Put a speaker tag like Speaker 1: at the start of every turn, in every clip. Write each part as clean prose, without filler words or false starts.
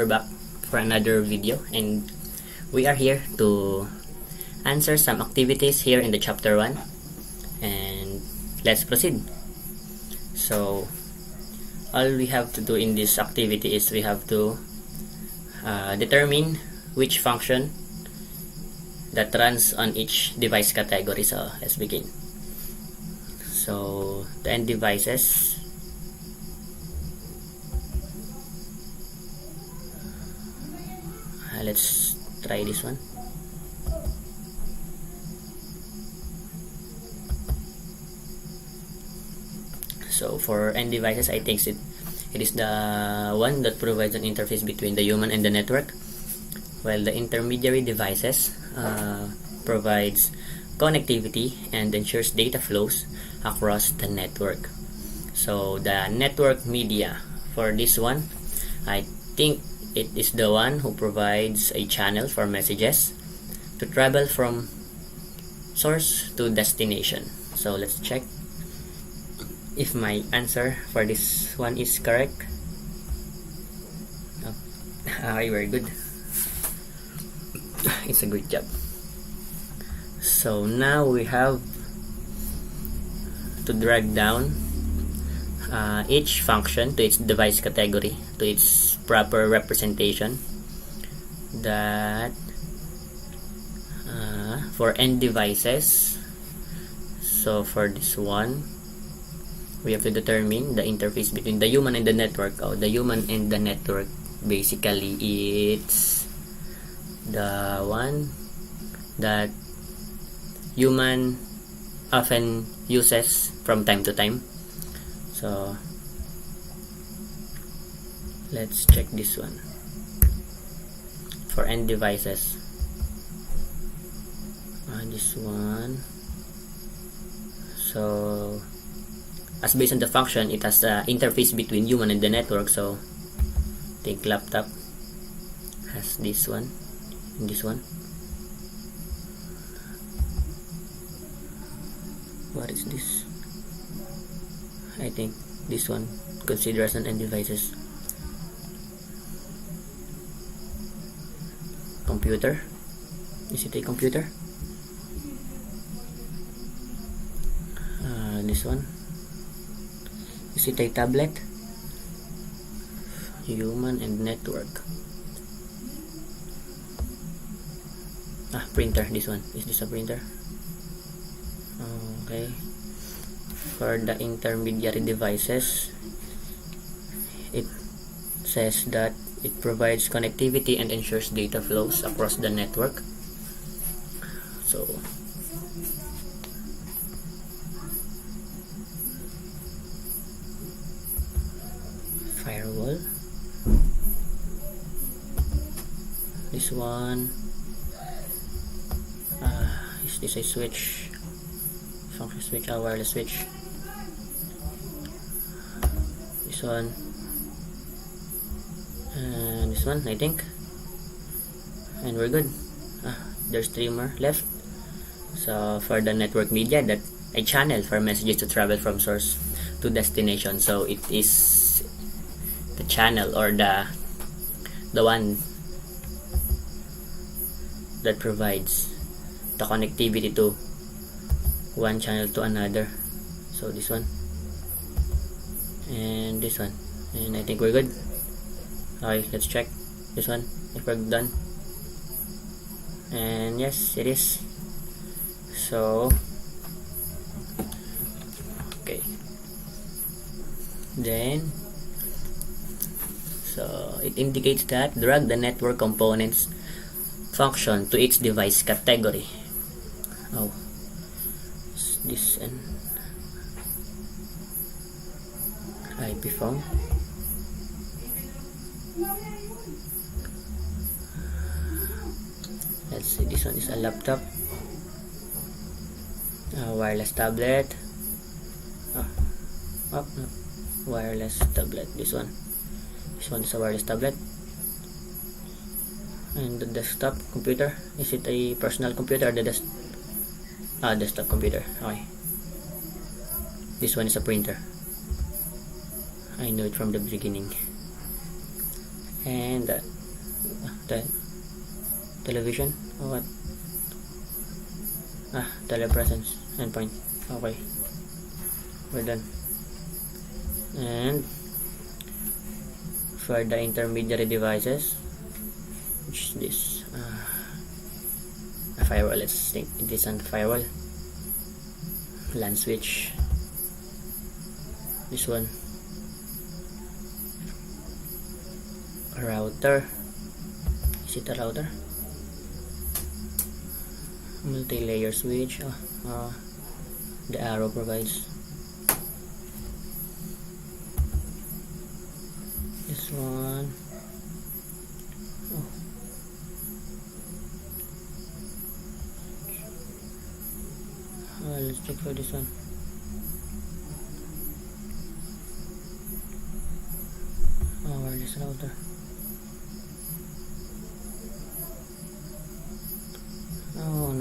Speaker 1: we're back for another video, and we are here to answer some activities here in the chapter 1, and let's proceed. So all we have to do in this activity is we have to determine which function that runs on each device category. So let's begin. So the end devices, let's try this one. So for end devices, I think it is the one that provides an interface between the human and the network, while the intermediary devices provides connectivity and ensures data flows across the network. So the network media for this one, I think it is the one who provides a channel for messages to travel from source to destination. So let's check if my answer for this one is correct. Okay, very good. It's a great job. So now we have to drag down each function to its device category, to its proper representation, that for end devices. So for this one, we have to determine the interface between the human and the network. The human and the network, basically it's the one that human often uses from time to time. So let's check this one for end devices. This one, so as based on the function, it has the interface between human and the network. So I think laptop has this one and this one. What is this? I think this one considered as an end devices. Computer. Is it a computer? This one. Is it a tablet? Human and network. Printer. This one. Is this a printer? Okay. For the intermediary devices, it says that it provides connectivity and ensures data flows across the network. So firewall. This one, is this a switch? Function switch, wireless switch. This one, and this one, I think, and we're good. There's 3 more left. So for the network media, that a channel for messages to travel from source to destination. So it is the channel, or the one that provides the connectivity to one channel to another. So this one and this one, and I think we're good. Okay, let's check this one if we're done. And yes, it is. So okay, then so it indicates that drag the network components function to its device category. This and IP phone. Let's see, this one is a laptop, wireless tablet, wireless tablet. This one is a wireless tablet. And the desktop computer, is it a personal computer or the desktop computer? Okay, this one is a printer. I know it from the beginning. And television or what? Telepresence endpoint. Okay, we're done. And for the intermediary devices, which is this a firewall. Let's think it is on firewall. LAN switch, this one. A router, is it a router? Multi-layer switch. The arrow provides. This one. Let's check for this one. Wireless router. No.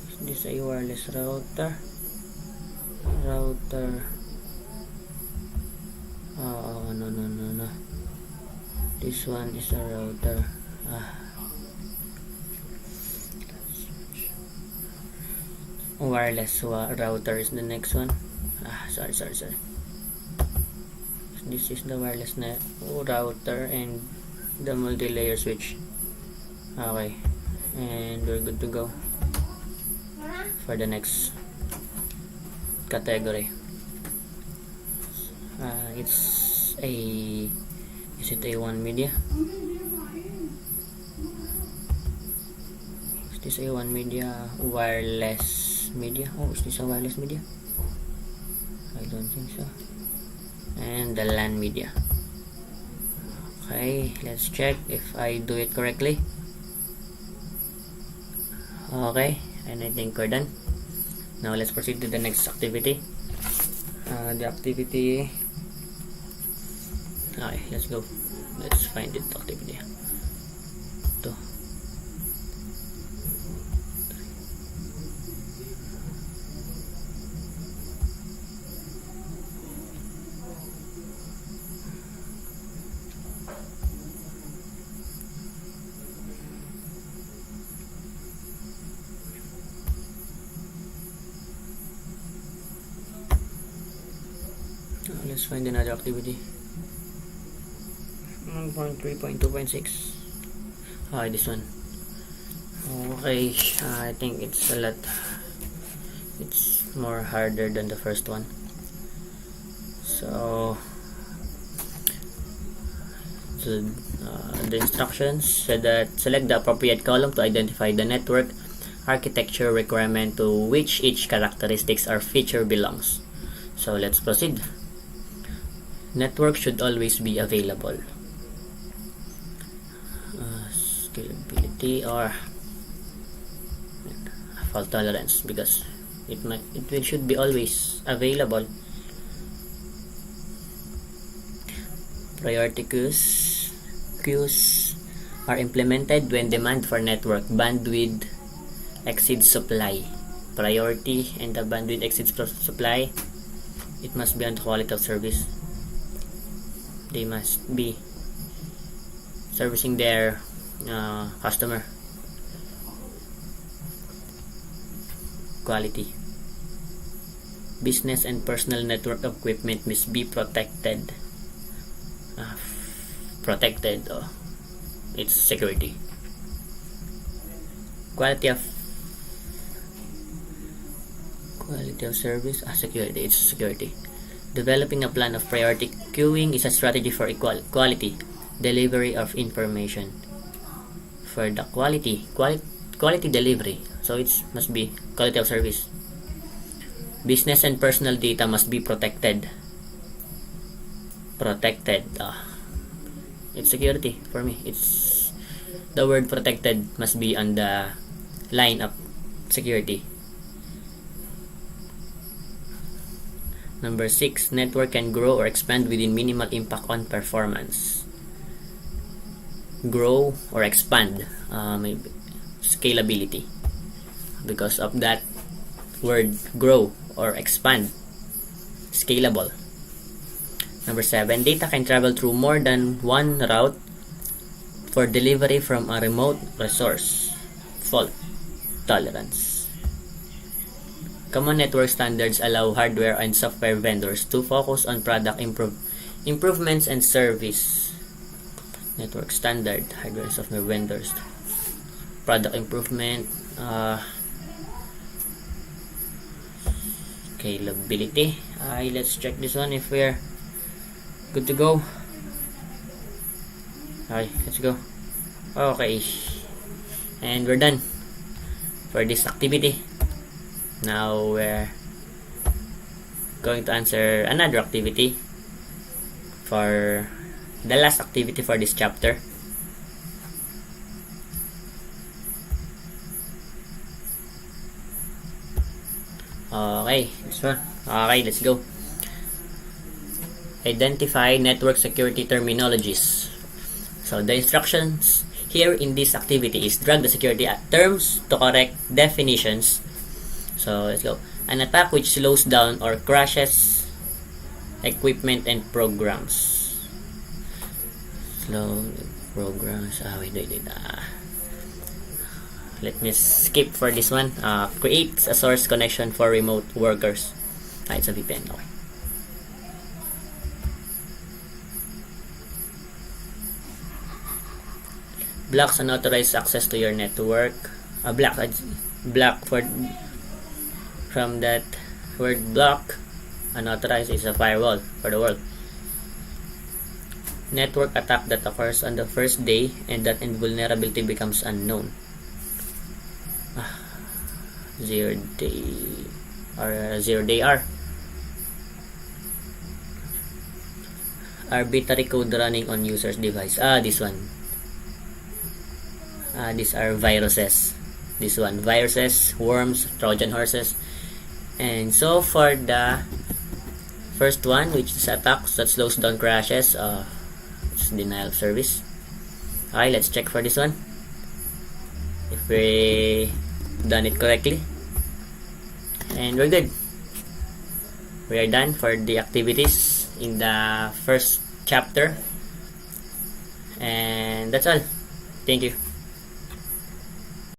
Speaker 1: Is this a wireless router? No. This one is a router. Wireless router is the next one. Sorry. This is the wireless router and the multi-layer switch. Okay, and we're good to go for the next category. Is it A1 media? Is this A1 media? Wireless media? Is this a wireless media? I don't think so. And the LAN media. Okay, let's check if I do it correctly. Okay, and I think we're done. Now let's proceed to the next activity. The activity. Okay, let's go. Let's find it activity. Let's find another activity. 1.3.2.6. This one. Okay, I think it's a lot. It's more harder than the first one. So the instructions said that select the appropriate column to identify the network architecture requirement to which each characteristics or feature belongs. So let's proceed. Network should always be available. Scalability or fault tolerance, because it should be always available. Priority queues are implemented when demand for network bandwidth exceeds supply. Priority and the bandwidth exceeds supply. It must be on the quality of service. They must be servicing their customer. Quality. Business and personal network equipment must be protected. It's security. Quality of service. Security. It's security. Developing a plan of priority queuing is a strategy for quality delivery of information. For the quality delivery, so it must be quality of service. Business and personal data must be protected. It's security for me. It's the word protected must be on the line of security. Number 6, network can grow or expand within minimal impact on performance. Grow or expand, maybe scalability, because of that word grow or expand. Scalable. Number 7, data can travel through more than one route for delivery from a remote resource. Fault tolerance. Common network standards allow hardware and software vendors to focus on product improvements and service. Network standard, hardware and software vendors. Product improvement, scalability. Let's check this one if we're good to go. Okay, let's go. Okay, and we're done for this activity. Now we're going to answer another activity for the last activity for this chapter. Okay, this one. Okay, let's go. Identify network security terminologies. So the instructions here in this activity is drag the security terms to correct definitions. So let's go. An attack which slows down or crashes equipment and programs. Slow programs. Wait. Let me skip for this one. Creates a source connection for remote workers. It's a VPN. Okay. Blocks unauthorized access to your network. Block for from that word block. Unauthorized is a firewall for the world. Network attack that occurs on the first day and that invulnerability becomes unknown. 0 day or 0 day R. Arbitrary code running on user's device. This one. These are viruses. This one, viruses, worms, Trojan horses. And so for the first one, which is attacks that slows down crashes, it's denial of service. Okay, let's check for this one if we done it correctly, and we're good. We are done for the activities in the first chapter, and that's all. Thank you.